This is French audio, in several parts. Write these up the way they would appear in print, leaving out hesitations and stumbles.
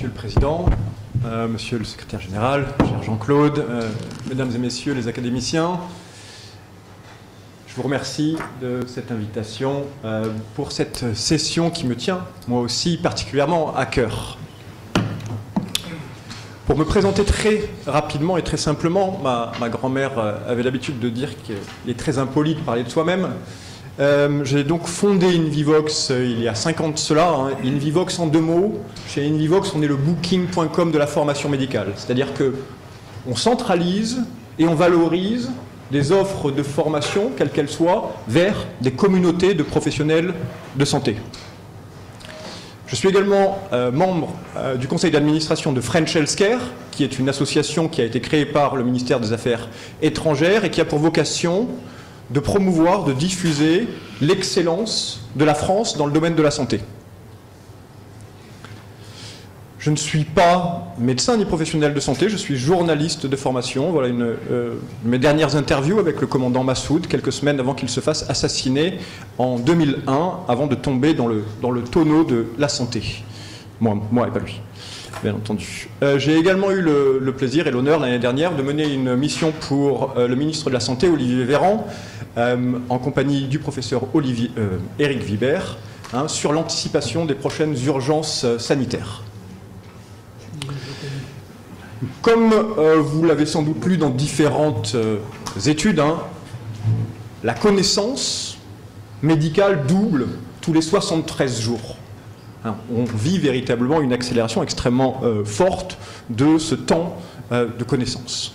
Monsieur le Président, Monsieur le Secrétaire Général, cher Jean-Claude, Mesdames et Messieurs les académiciens, je vous remercie de cette invitation pour cette session qui me tient, moi aussi, particulièrement à cœur. Pour me présenter très rapidement et très simplement, ma grand-mère avait l'habitude de dire qu'il est très impoli de parler de soi-même. J'ai donc fondé InVivox il y a 5 ans de cela. InVivox en 2 mots. Chez InVivox, on est le booking.com de la formation médicale. C'est-à-dire qu'on centralise et on valorise des offres de formation, quelles qu'elles soient, vers des communautés de professionnels de santé. Je suis également membre du conseil d'administration de French Healthcare, qui est une association qui a été créée par le ministère des Affaires étrangères et qui a pour vocation de promouvoir, de diffuser l'excellence de la France dans le domaine de la santé. Je ne suis pas médecin ni professionnel de santé, je suis journaliste de formation. Voilà mes dernières interviews avec le commandant Massoud, quelques semaines avant qu'il se fasse assassiner en 2001, avant de tomber dans le tonneau de la santé. Moi et pas lui, bien entendu. J'ai également eu le plaisir et l'honneur l'année dernière de mener une mission pour le ministre de la Santé, Olivier Véran, en compagnie du professeur Éric Vibert, sur l'anticipation des prochaines urgences sanitaires. Comme vous l'avez sans doute lu dans différentes études, la connaissance médicale double tous les 73 jours. On vit véritablement une accélération extrêmement forte de ce temps de connaissance.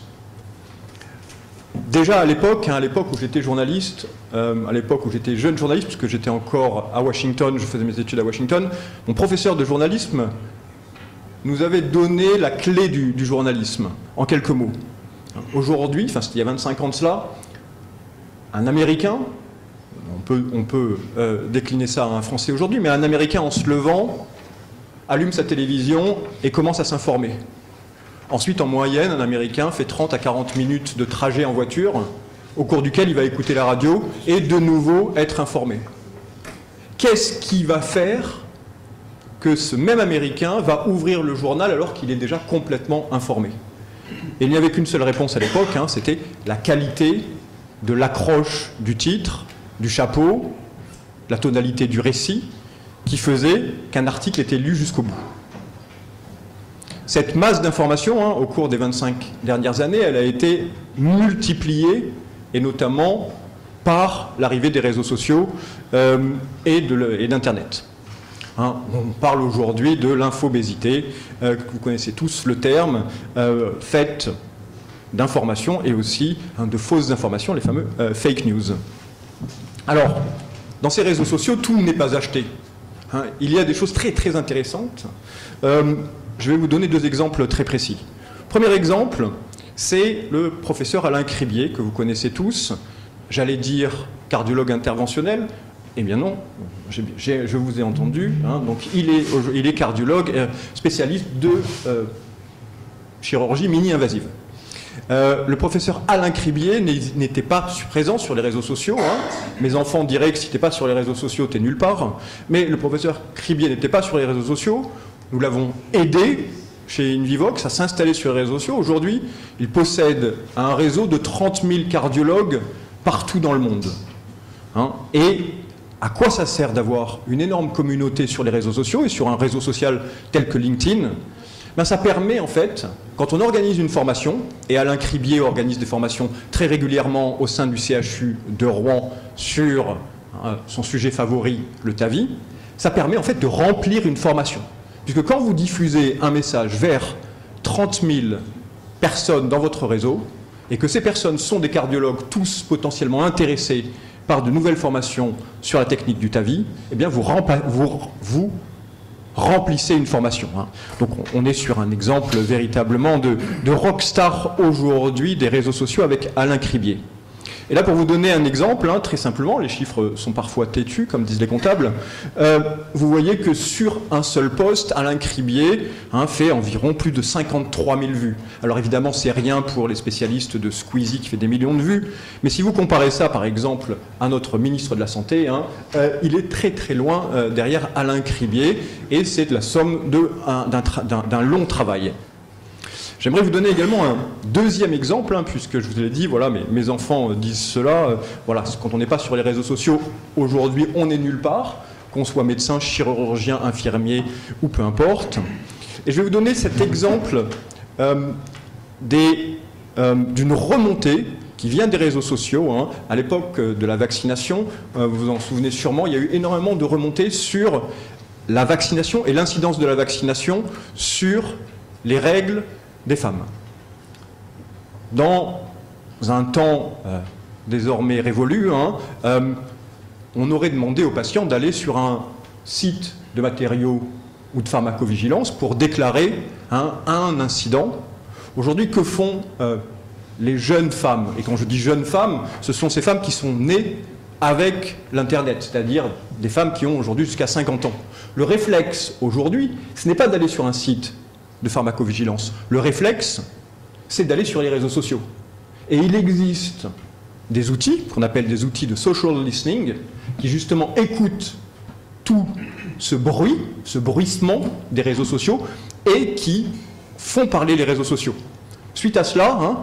Déjà à l'époque où j'étais journaliste, à l'époque où j'étais jeune journaliste, puisque j'étais encore à Washington, je faisais mes études à Washington, mon professeur de journalisme nous avait donné la clé du journalisme, en quelques mots. Aujourd'hui, enfin c'était il y a 25 ans de cela, un Américain, on peut décliner ça à un Français aujourd'hui, mais un Américain en se levant, allume sa télévision et commence à s'informer. Ensuite, en moyenne, un Américain fait 30 à 40 minutes de trajet en voiture, au cours duquel il va écouter la radio et de nouveau être informé. Qu'est-ce qui va faire que ce même Américain va ouvrir le journal alors qu'il est déjà complètement informé? Et il n'y avait qu'une seule réponse à l'époque, c'était la qualité de l'accroche du titre, du chapeau, la tonalité du récit, qui faisait qu'un article était lu jusqu'au bout. Cette masse d'informations, au cours des 25 dernières années, elle a été multipliée, et notamment par l'arrivée des réseaux sociaux et d'Internet. On parle aujourd'hui de l'infobésité, que vous connaissez tous le terme, faite d'informations et aussi de fausses informations, les fameux fake news. Alors, dans ces réseaux sociaux, tout n'est pas acheté. Il y a des choses très très intéressantes. Je vais vous donner 2 exemples très précis. Premier exemple, c'est le professeur Alain Cribier, que vous connaissez tous. J'allais dire cardiologue interventionnel. Eh bien non, je vous ai entendu. Donc il est cardiologue, spécialiste de chirurgie mini-invasive. Le professeur Alain Cribier n'était pas présent sur les réseaux sociaux. Mes enfants diraient que si t'es pas sur les réseaux sociaux, t'es nulle part. Mais le professeur Cribier n'était pas sur les réseaux sociaux. Nous l'avons aidé chez InVivox à s'installer sur les réseaux sociaux. Aujourd'hui, il possède un réseau de 30 000 cardiologues partout dans le monde. Et à quoi ça sert d'avoir une énorme communauté sur les réseaux sociaux et sur un réseau social tel que LinkedIn? Ça permet en fait, quand on organise une formation, et Alain Cribier organise des formations très régulièrement au sein du CHU de Rouen sur son sujet favori, le TAVI, ça permet en fait de remplir une formation. Puisque quand vous diffusez un message vers 30 000 personnes dans votre réseau, et que ces personnes sont des cardiologues tous potentiellement intéressés par de nouvelles formations sur la technique du TAVI, eh bien vous remplissez une formation. Donc on est sur un exemple véritablement de rockstar aujourd'hui des réseaux sociaux avec Alain Cribier. Et là, pour vous donner un exemple, hein, très simplement, les chiffres sont parfois têtus, comme disent les comptables, vous voyez que sur un seul post, Alain Cribier fait environ plus de 53 000 vues. Alors évidemment, c'est rien pour les spécialistes de Squeezie qui fait des millions de vues, mais si vous comparez ça, par exemple, à notre ministre de la Santé, il est très très loin derrière Alain Cribier, et c'est la somme d'un long travail. J'aimerais vous donner également un deuxième exemple, puisque je vous l'ai dit, voilà, mes enfants disent cela, voilà, quand on n'est pas sur les réseaux sociaux, aujourd'hui on n'est nulle part, qu'on soit médecin, chirurgien, infirmier ou peu importe. Et je vais vous donner cet exemple d'une remontée qui vient des réseaux sociaux. À l'époque de la vaccination, vous vous en souvenez sûrement, il y a eu énormément de remontées sur la vaccination et l'incidence de la vaccination sur les règles des femmes. Dans un temps désormais révolu, on aurait demandé aux patients d'aller sur un site de matériaux ou de pharmacovigilance pour déclarer un incident. Aujourd'hui, que font les jeunes femmes? Et quand je dis jeunes femmes, ce sont ces femmes qui sont nées avec l'Internet, c'est-à-dire des femmes qui ont aujourd'hui jusqu'à 50 ans. Le réflexe aujourd'hui, ce n'est pas d'aller sur un site de pharmacovigilance. Le réflexe, c'est d'aller sur les réseaux sociaux. Et il existe des outils, qu'on appelle des outils de social listening, qui justement écoutent tout ce bruit, ce bruissement des réseaux sociaux, et qui font parler les réseaux sociaux. Suite à cela,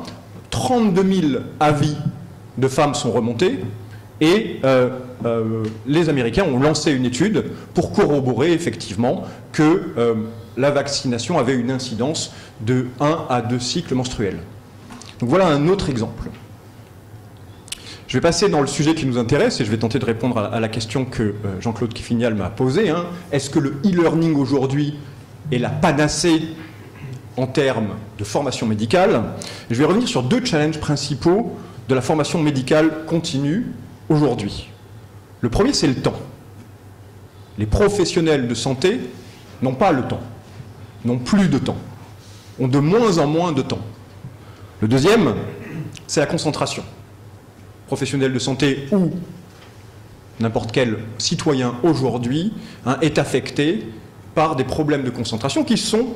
32 000 avis de femmes sont remontés, et les Américains ont lancé une étude pour corroborer effectivement que la vaccination avait une incidence de 1 à 2 cycles menstruels. Donc voilà un autre exemple. Je vais passer dans le sujet qui nous intéresse et je vais tenter de répondre à la question que Jean-Claude Kiffinial m'a posée. Est-ce que le e-learning aujourd'hui est la panacée en termes de formation médicale? Je vais revenir sur 2 challenges principaux de la formation médicale continue aujourd'hui. Le premier, c'est le temps. Les professionnels de santé n'ont pas le temps, n'ont plus de temps, ont de moins en moins de temps. Le deuxième, c'est la concentration. Professionnel de santé ou n'importe quel citoyen aujourd'hui est affecté par des problèmes de concentration qui sont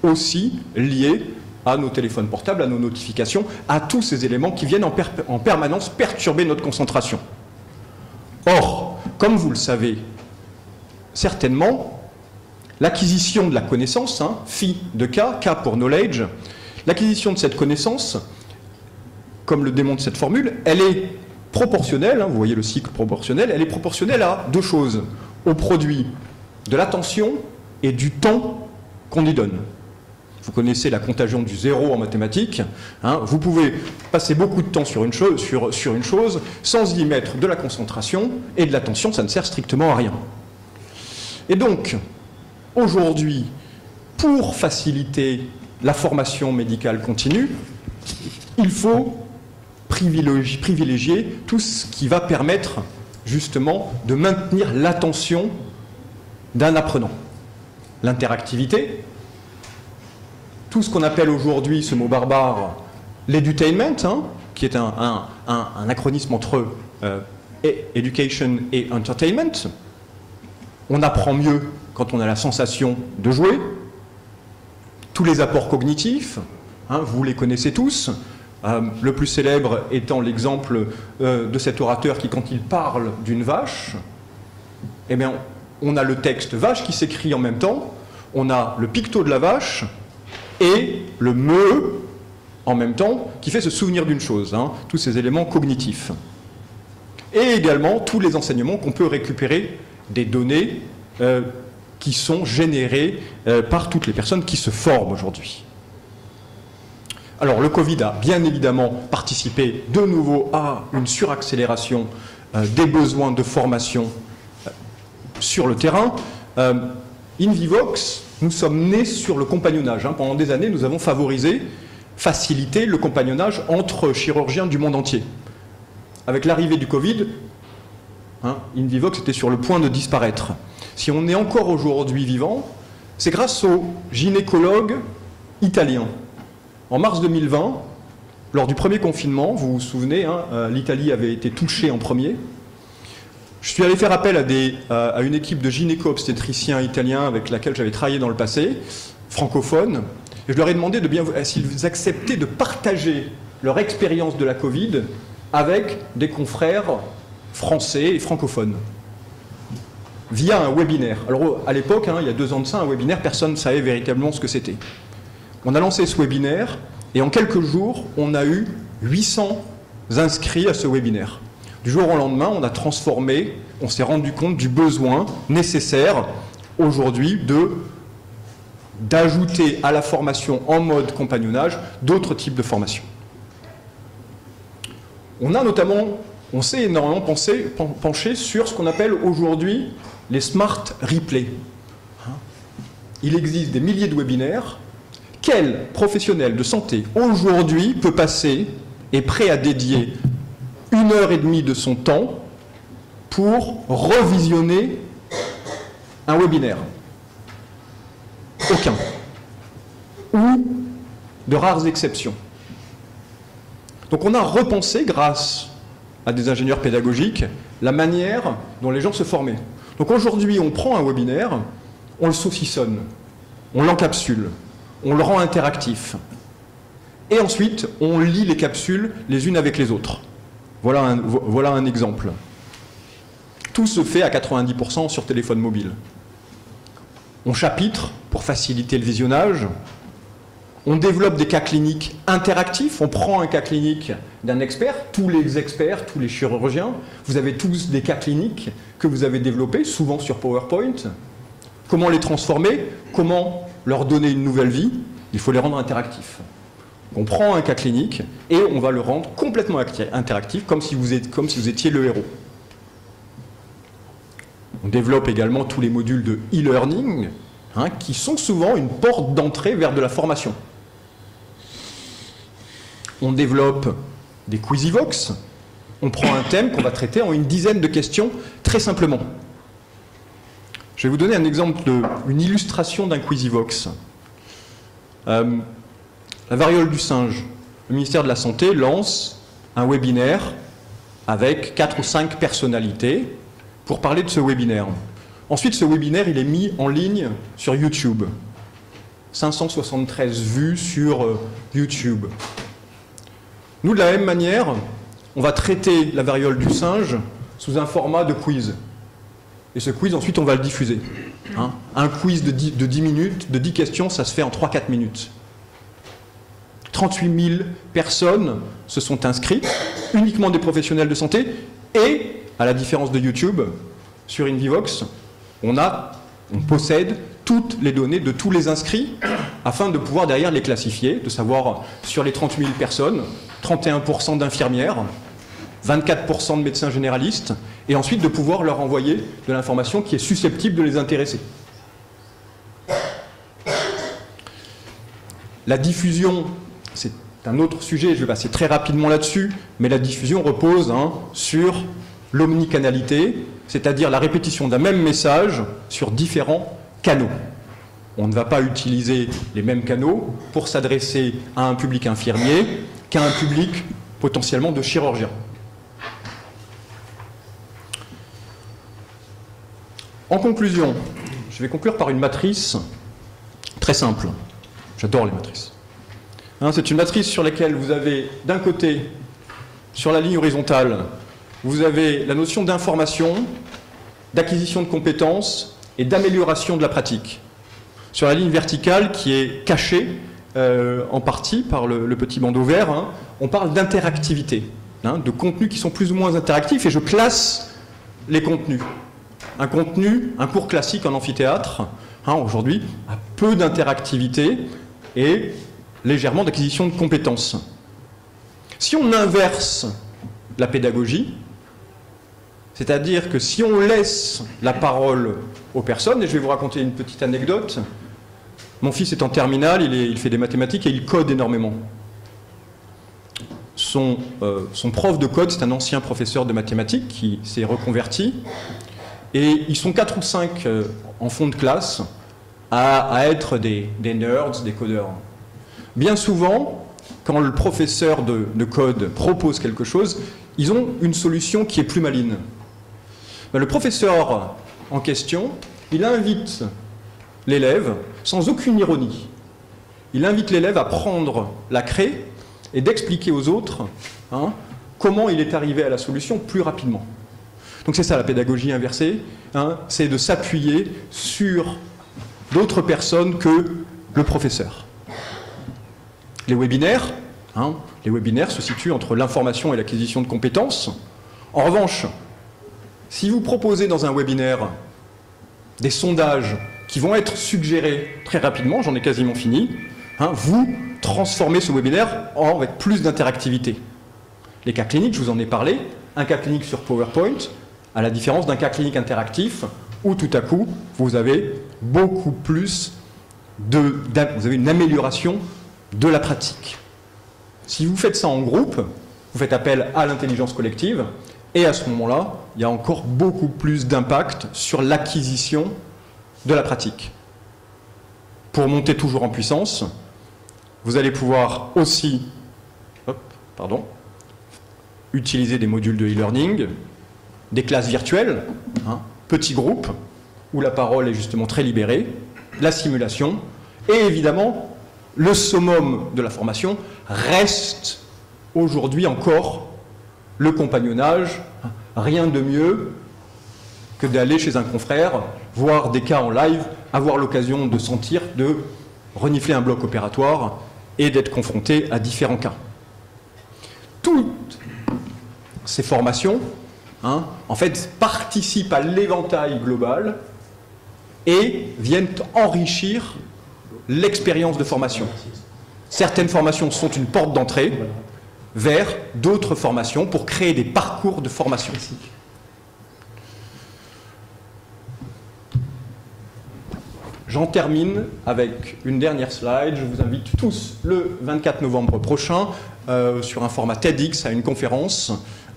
aussi liés à nos téléphones portables, à nos notifications, à tous ces éléments qui viennent en permanence perturber notre concentration. Or, comme vous le savez certainement, l'acquisition de la connaissance, phi de K, K pour knowledge, l'acquisition de cette connaissance, comme le démontre cette formule, elle est proportionnelle, vous voyez le cycle proportionnel, elle est proportionnelle à 2 choses, au produit de l'attention et du temps qu'on y donne. Vous connaissez la contagion du zéro en mathématiques, vous pouvez passer beaucoup de temps sur une chose sans y mettre de la concentration et de l'attention, ça ne sert strictement à rien. Et donc, aujourd'hui, pour faciliter la formation médicale continue, il faut privilégier tout ce qui va permettre justement de maintenir l'attention d'un apprenant. L'interactivité, tout ce qu'on appelle aujourd'hui, ce mot barbare, l'edutainment, qui est un acronisme entre education et entertainment. On apprend mieux quand on a la sensation de jouer. Tous les apports cognitifs, vous les connaissez tous. Le plus célèbre étant l'exemple de cet orateur qui, quand il parle d'une vache, eh bien, on a le texte vache qui s'écrit en même temps, on a le picto de la vache et le me en même temps qui fait se souvenir d'une chose, tous ces éléments cognitifs. Et également tous les enseignements qu'on peut récupérer des données qui sont générées par toutes les personnes qui se forment aujourd'hui. Alors le Covid a bien évidemment participé de nouveau à une suraccélération des besoins de formation sur le terrain. Invivox, nous sommes nés sur le compagnonnage. Pendant des années, nous avons facilité le compagnonnage entre chirurgiens du monde entier. Avec l'arrivée du Covid, Invivox était sur le point de disparaître. Si on est encore aujourd'hui vivant, c'est grâce aux gynécologues italiens. En mars 2020, Lors du premier confinement, vous vous souvenez, hein, l'Italie avait été touchée en premier. Je suis allé faire appel à une équipe de gynéco-obstétriciens italiens avec laquelle j'avais travaillé dans le passé, francophones, et je leur ai demandé s'ils acceptaient de partager leur expérience de la Covid avec des confrères français et francophones, via un webinaire. Alors à l'époque, hein, il y a 2 ans de ça, un webinaire, personne ne savait véritablement ce que c'était. On a lancé ce webinaire, et en quelques jours, on a eu 800 inscrits à ce webinaire. Du jour au lendemain, on a transformé, on s'est rendu compte du besoin nécessaire aujourd'hui d'ajouter à la formation en mode compagnonnage d'autres types de formations. On s'est énormément penché sur ce qu'on appelle aujourd'hui les smart replays. Il existe des milliers de webinaires. Quel professionnel de santé aujourd'hui peut passer, est prêt à dédier 1h30 de son temps pour revisionner un webinaire? Aucun. Ou de rares exceptions. Donc on a repensé, grâce à des ingénieurs pédagogiques, la manière dont les gens se formaient. Donc aujourd'hui, on prend un webinaire, on le saucissonne, on l'encapsule, on le rend interactif. Et ensuite, on lit les capsules les unes avec les autres. Voilà un exemple. Tout se fait à 90% sur téléphone mobile. On chapitre pour faciliter le visionnage. On développe des cas cliniques interactifs. On prend un cas clinique d'un expert, tous les experts, tous les chirurgiens. Vous avez tous des cas cliniques que vous avez développés, souvent sur PowerPoint. Comment les transformer? Comment leur donner une nouvelle vie? Il faut les rendre interactifs. On prend un cas clinique et on va le rendre complètement interactif, comme si vous étiez le héros. On développe également tous les modules de e-learning, hein, qui sont souvent une porte d'entrée vers de la formation. On développe des Quizivox. On prend un thème qu'on va traiter en une dizaine de questions, très simplement. Je vais vous donner un exemple, une illustration d'un Quizivox. La variole du singe. Le ministère de la Santé lance un webinaire avec 4 ou 5 personnalités pour parler de ce webinaire. Ensuite, ce webinaire, il est mis en ligne sur YouTube. 573 vues sur YouTube. Nous, de la même manière, on va traiter la variole du singe sous un format de quiz. Et ce quiz, ensuite, on va le diffuser. Hein, un quiz de 10 minutes, de 10 questions, ça se fait en 3-4 minutes. 38 000 personnes se sont inscrites, uniquement des professionnels de santé, et, à la différence de YouTube, sur InVivox, on possède toutes les données de tous les inscrits, afin de pouvoir derrière les classifier, de savoir sur les 30 000 personnes, 31% d'infirmières, 24% de médecins généralistes, et ensuite de pouvoir leur envoyer de l'information qui est susceptible de les intéresser. La diffusion, c'est un autre sujet, je vais passer très rapidement là-dessus, mais la diffusion repose sur l'omnicanalité, c'est-à-dire la répétition d'un même message sur différents canaux. On ne va pas utiliser les mêmes canaux pour s'adresser à un public infirmier qu'à un public potentiellement de chirurgiens. En conclusion, je vais conclure par une matrice très simple. J'adore les matrices. C'est une matrice sur laquelle vous avez, d'un côté, sur la ligne horizontale, vous avez la notion d'information, d'acquisition de compétences et d'amélioration de la pratique. Sur la ligne verticale, qui est cachée en partie par le petit bandeau vert, on parle d'interactivité, de contenus qui sont plus ou moins interactifs, et je classe les contenus. Un cours classique en amphithéâtre, aujourd'hui, a peu d'interactivité et légèrement d'acquisition de compétences. Si on inverse la pédagogie, c'est-à-dire que si on laisse la parole aux personnes, et je vais vous raconter une petite anecdote, mon fils est en terminale, il fait des mathématiques et il code énormément. Son prof de code, c'est un ancien professeur de mathématiques qui s'est reconverti, et ils sont 4 ou 5 en fond de classe à être des nerds, des codeurs. Bien souvent, quand le professeur de code propose quelque chose, ils ont une solution qui est plus maligne. Ben, le professeur en question, il invite l'élève, sans aucune ironie, il invite l'élève à prendre la craie et d'expliquer aux autres comment il est arrivé à la solution plus rapidement. Donc c'est ça la pédagogie inversée, c'est de s'appuyer sur d'autres personnes que le professeur. Les webinaires se situent entre l'information et l'acquisition de compétences. En revanche, si vous proposez dans un webinaire des sondages qui vont être suggérés très rapidement, j'en ai quasiment fini, vous transformez ce webinaire avec plus d'interactivité. Les cas cliniques, je vous en ai parlé, un cas clinique sur PowerPoint, à la différence d'un cas clinique interactif, où tout à coup, vous avez beaucoup plus vous avez une amélioration de la pratique. Si vous faites ça en groupe, vous faites appel à l'intelligence collective, et à ce moment-là, il y a encore beaucoup plus d'impact sur l'acquisition de la pratique. Pour monter toujours en puissance, vous allez pouvoir aussi utiliser des modules de e-learning, des classes virtuelles, petits groupes, où la parole est justement très libérée, la simulation, et évidemment, le summum de la formation reste aujourd'hui encore le compagnonnage. Rien de mieux que d'aller chez un confrère, voir des cas en live, avoir l'occasion de sentir, de renifler un bloc opératoire et d'être confronté à différents cas. Toutes ces formations, en fait, participent à l'éventail global et viennent enrichir l'expérience de formation. Certaines formations sont une porte d'entrée vers d'autres formations pour créer des parcours de formation. J'en termine avec une dernière slide. Je vous invite tous le 24 novembre prochain sur un format TEDx à une conférence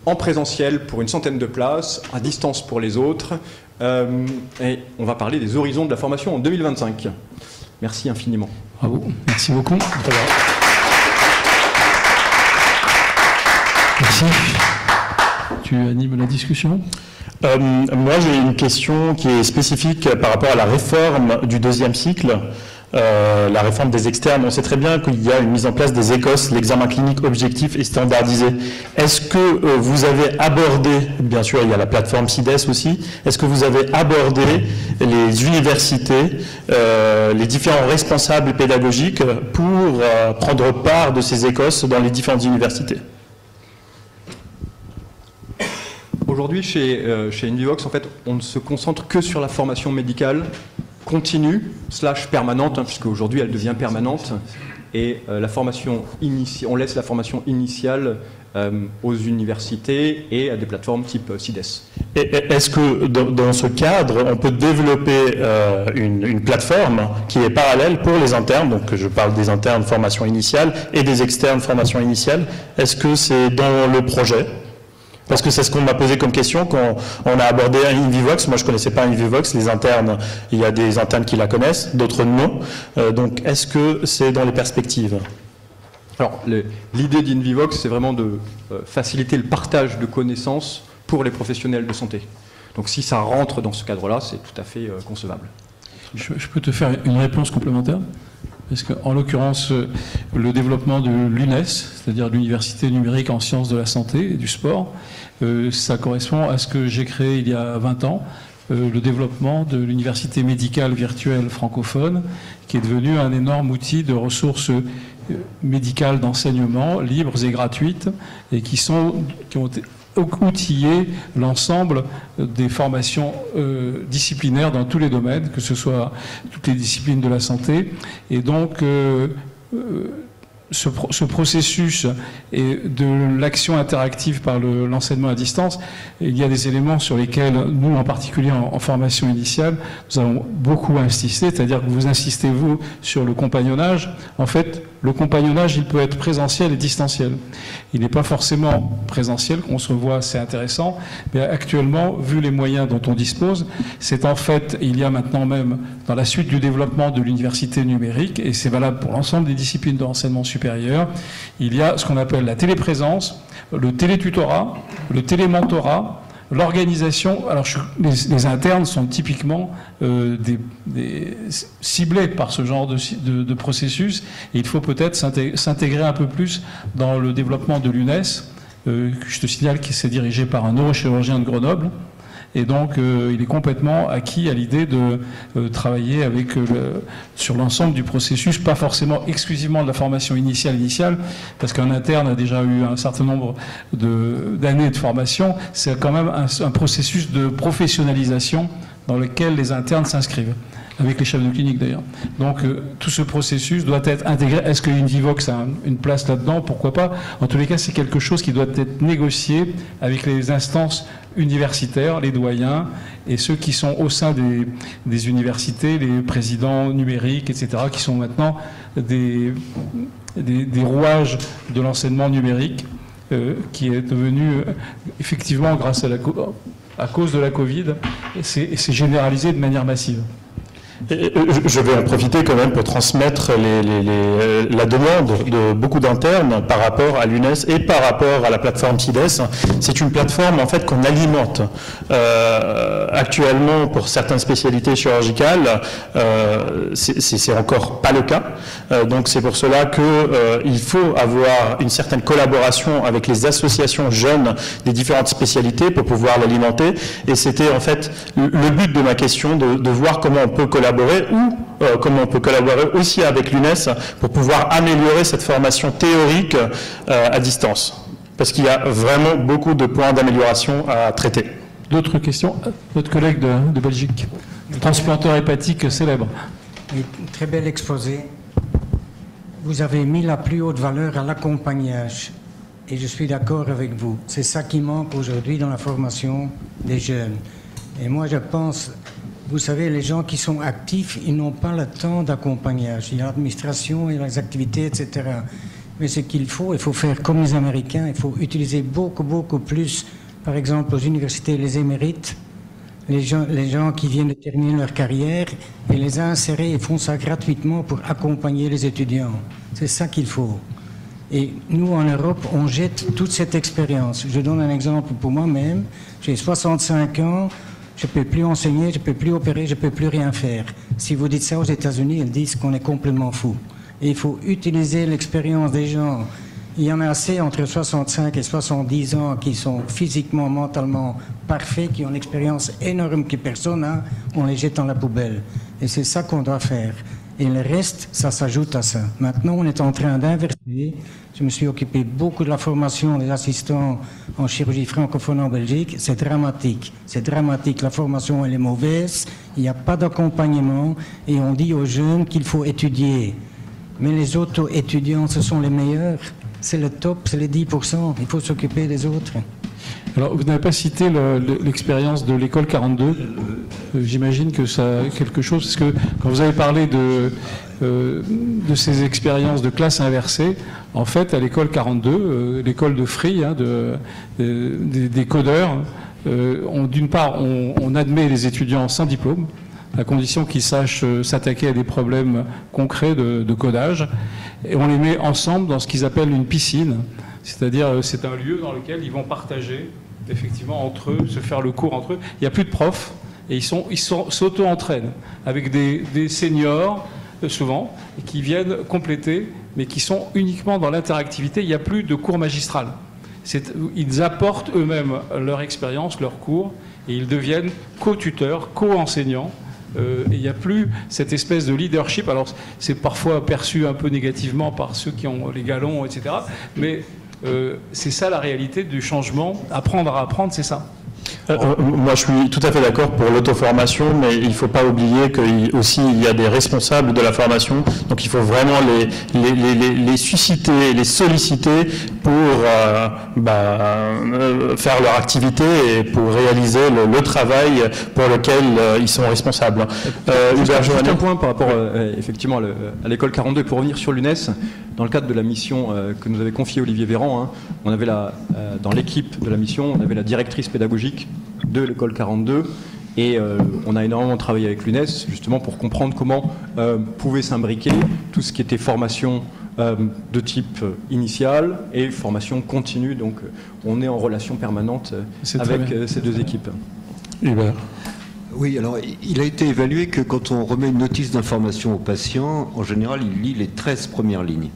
en présentiel pour une centaine de places, à distance pour les autres. Et on va parler des horizons de la formation en 2025. Merci infiniment. Bravo, merci beaucoup. Merci. Tu animes la discussion ? Moi, j'ai une question qui est spécifique par rapport à la réforme du deuxième cycle, la réforme des externes. On sait très bien qu'il y a une mise en place des ECOS, l'examen clinique objectif et standardisé. Est-ce que vous avez abordé, bien sûr, il y a la plateforme CIDES aussi, est-ce que vous avez abordé les universités, les différents responsables pédagogiques pour prendre part de ces ECOS dans les différentes universités ? Aujourd'hui, chez Invivox, en fait, on ne se concentre que sur la formation médicale continue, / permanente, puisque aujourd'hui elle devient permanente, et la formation on laisse la formation initiale aux universités et à des plateformes type CIDES. Est-ce que dans ce cadre, on peut développer une plateforme qui est parallèle pour les internes, donc je parle des internes formation initiale et des externes formation initiale, est-ce que c'est dans le projet ? Parce que c'est ce qu'on m'a posé comme question quand on a abordé Invivox. Moi, je ne connaissais pas Invivox. Les internes, il y a des internes qui la connaissent, d'autres non. Donc, est-ce que c'est dans les perspectives ? Alors, l'idée d'Invivox, c'est vraiment de faciliter le partage de connaissances pour les professionnels de santé. Donc, si ça rentre dans ce cadre-là, c'est tout à fait concevable. Je peux te faire une réponse complémentaire ? Parce qu'en l'occurrence, le développement de l'UNES, c'est-à-dire l'Université numérique en sciences de la santé et du sport, ça correspond à ce que j'ai créé il y a 20 ans, le développement de l'université médicale virtuelle francophone, qui est devenue un énorme outil de ressources médicales d'enseignement, libres et gratuites, et qui ont outiller l'ensemble des formations disciplinaires dans tous les domaines, que ce soit toutes les disciplines de la santé. Et donc, ce processus et de l'action interactive par l'enseignement à distance, il y a des éléments sur lesquels nous, en particulier en formation initiale, nous avons beaucoup insisté, c'est-à-dire que vous insistez, vous, sur le compagnonnage. En fait, le compagnonnage, il peut être présentiel et distanciel. Il n'est pas forcément présentiel, qu'on se voit, c'est intéressant, mais actuellement, vu les moyens dont on dispose, c'est en fait, il y a maintenant même, dans la suite du développement de l'université numérique, et c'est valable pour l'ensemble des disciplines de l'enseignement supérieur, supérieur, il y a ce qu'on appelle la téléprésence, le télétutorat, le télémentorat, l'organisation. Alors les internes sont typiquement ciblés par ce genre de processus, et il faut peut-être s'intégrer un peu plus dans le développement de l'UNES. Je te signale qu'il s'est dirigé par un neurochirurgien de Grenoble. Et donc, il est complètement acquis à l'idée de travailler sur l'ensemble du processus, pas forcément exclusivement de la formation initiale, parce qu'un interne a déjà eu un certain nombre d'années de formation. C'est quand même un processus de professionnalisation dans lequel les internes s'inscrivent, avec les chefs de clinique d'ailleurs. Donc, tout ce processus doit être intégré. Est-ce que Univivox a une place là-dedans? Pourquoi pas? En tous les cas, c'est quelque chose qui doit être négocié avec les instances universitaires, les doyens et ceux qui sont au sein des universités, les présidents numériques, etc., qui sont maintenant des rouages de l'enseignement numérique qui est devenu effectivement, grâce à cause de la Covid, c'est généralisé de manière massive. Je vais en profiter quand même pour transmettre la demande de beaucoup d'internes par rapport à l'UNES et par rapport à la plateforme CIDES. C'est une plateforme en fait qu'on alimente actuellement pour certaines spécialités chirurgicales. C'est encore pas le cas. Donc c'est pour cela que il faut avoir une certaine collaboration avec les associations jeunes des différentes spécialités pour pouvoir l'alimenter. Et c'était en fait le but de ma question, de voir comment on peut collaborer ou comment on peut collaborer aussi avec l'UNES pour pouvoir améliorer cette formation théorique à distance. Parce qu'il y a vraiment beaucoup de points d'amélioration à traiter. D'autres questions? Votre collègue de Belgique, transplanteur hépatique célèbre. Oui, très bel exposé. Vous avez mis la plus haute valeur à l'accompagnage. Et je suis d'accord avec vous. C'est ça qui manque aujourd'hui dans la formation des jeunes. Et moi, je pense... Vous savez, les gens qui sont actifs, ils n'ont pas le temps d'accompagnage. Il y a l'administration, il y a les activités, etc. Mais ce qu'il faut, il faut faire comme les Américains, il faut utiliser beaucoup plus, par exemple, aux universités, les émérites, les gens qui viennent de terminer leur carrière, et les insérer et font ça gratuitement pour accompagner les étudiants. C'est ça qu'il faut. Et nous, en Europe, on jette toute cette expérience. Je donne un exemple pour moi-même. J'ai 65 ans. Je ne peux plus enseigner, je ne peux plus opérer, je ne peux plus rien faire. Si vous dites ça aux États-Unis, ils disent qu'on est complètement fou. Et il faut utiliser l'expérience des gens. Il y en a assez entre 65 et 70 ans qui sont physiquement, mentalement parfaits, qui ont une expérience énorme que personne n'a, on les jette dans la poubelle. Et c'est ça qu'on doit faire. Et le reste, ça s'ajoute à ça. Maintenant, on est en train d'inverser. Je me suis occupé beaucoup de la formation des assistants en chirurgie francophone en Belgique. C'est dramatique. C'est dramatique. La formation, elle est mauvaise. Il n'y a pas d'accompagnement. Et on dit aux jeunes qu'il faut étudier. Mais les auto-étudiants, ce sont les meilleurs. C'est le top, c'est les 10%. Il faut s'occuper des autres. Alors, vous n'avez pas cité l'expérience de l'école 42. J'imagine que ça a quelque chose, parce que quand vous avez parlé de ces expériences de classe inversée, en fait, à l'école 42, l'école de Free, des codeurs, d'une part, on admet les étudiants sans diplôme, à condition qu'ils sachent s'attaquer à des problèmes concrets de codage, et on les met ensemble dans ce qu'ils appellent une piscine. C'est-à-dire, c'est un lieu dans lequel ils vont partager, effectivement, entre eux, se faire le cours entre eux. Il n'y a plus de profs, et ils s'auto-entraînent avec des seniors, souvent, qui viennent compléter, mais qui sont uniquement dans l'interactivité. Il n'y a plus de cours magistral. Ils apportent eux-mêmes leur expérience, leur cours, et ils deviennent co-tuteurs, co-enseignants. Il n'y a plus cette espèce de leadership. Alors, c'est parfois perçu un peu négativement par ceux qui ont les galons, etc. Mais c'est ça la réalité du changement. Apprendre à apprendre, c'est ça. Moi, je suis tout à fait d'accord pour l'auto-formation, mais il ne faut pas oublier qu'il y a des responsables de la formation, donc il faut vraiment les susciter, les solliciter pour faire leur activité et pour réaliser le travail pour lequel ils sont responsables. Juste un point par rapport effectivement à l'école 42, pour revenir sur l'UNES. Dans le cadre de la mission que nous avait confiée Olivier Véran, on avait dans l'équipe de la mission, on avait la directrice pédagogique de l'école 42 et on a énormément travaillé avec l'UNES justement pour comprendre comment pouvait s'imbriquer tout ce qui était formation de type initial et formation continue. Donc on est en relation permanente avec ces deux équipes. Hubert. Oui, alors il a été évalué que quand on remet une notice d'information au patient, en général, il lit les 13 premières lignes.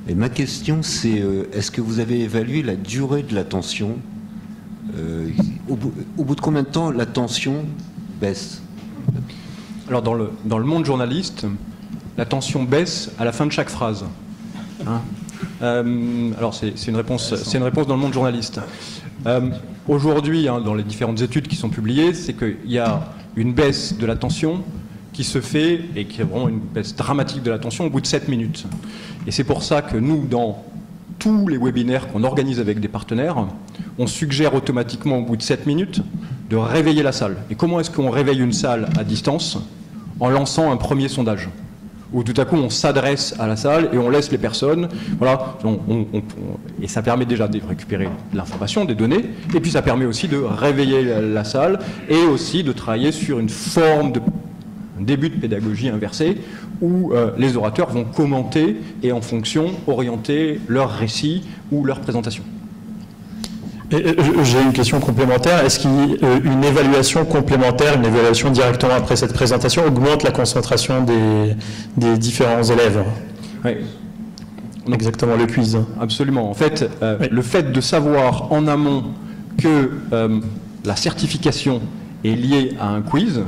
Et ma question, c'est est-ce que vous avez évalué la durée de l'attention au bout de combien de temps l'attention baisse? Alors dans le monde journaliste, la tension baisse à la fin de chaque phrase. Hein, alors c'est une réponse dans le monde journaliste. Aujourd'hui, hein, dans les différentes études qui sont publiées, c'est qu'il y a une baisse de la tension qui se fait, et qui est vraiment une baisse dramatique de la tension au bout de 7 minutes. Et c'est pour ça que nous, dans tous les webinaires qu'on organise avec des partenaires, on suggère automatiquement au bout de 7 minutes de réveiller la salle. Et comment est-ce qu'on réveille une salle à distance? En lançant un premier sondage, où tout à coup on s'adresse à la salle et on laisse les personnes, voilà, et ça permet déjà de récupérer de l'information, des données, et puis ça permet aussi de réveiller la salle, et aussi de travailler sur une forme de début de pédagogie inversée, où les orateurs vont commenter et en fonction orienter leur récit ou leur présentation. J'ai une question complémentaire. Est-ce qu'une évaluation complémentaire, une évaluation directement après cette présentation augmente la concentration des différents élèves? Oui. Donc, exactement, le quiz. Absolument. En fait, oui. Le fait de savoir en amont que la certification est liée à un quiz,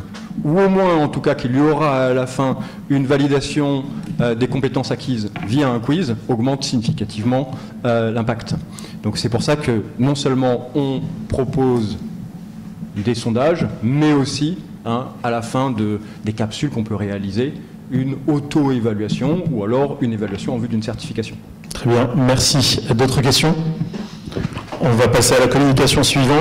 ou au moins en tout cas qu'il y aura à la fin une validation des compétences acquises via un quiz, augmente significativement l'impact. Donc c'est pour ça que non seulement on propose des sondages, mais aussi à la fin des capsules qu'on peut réaliser, une auto-évaluation ou alors une évaluation en vue d'une certification. Très bien, merci. D'autres questions? On va passer à la communication suivante.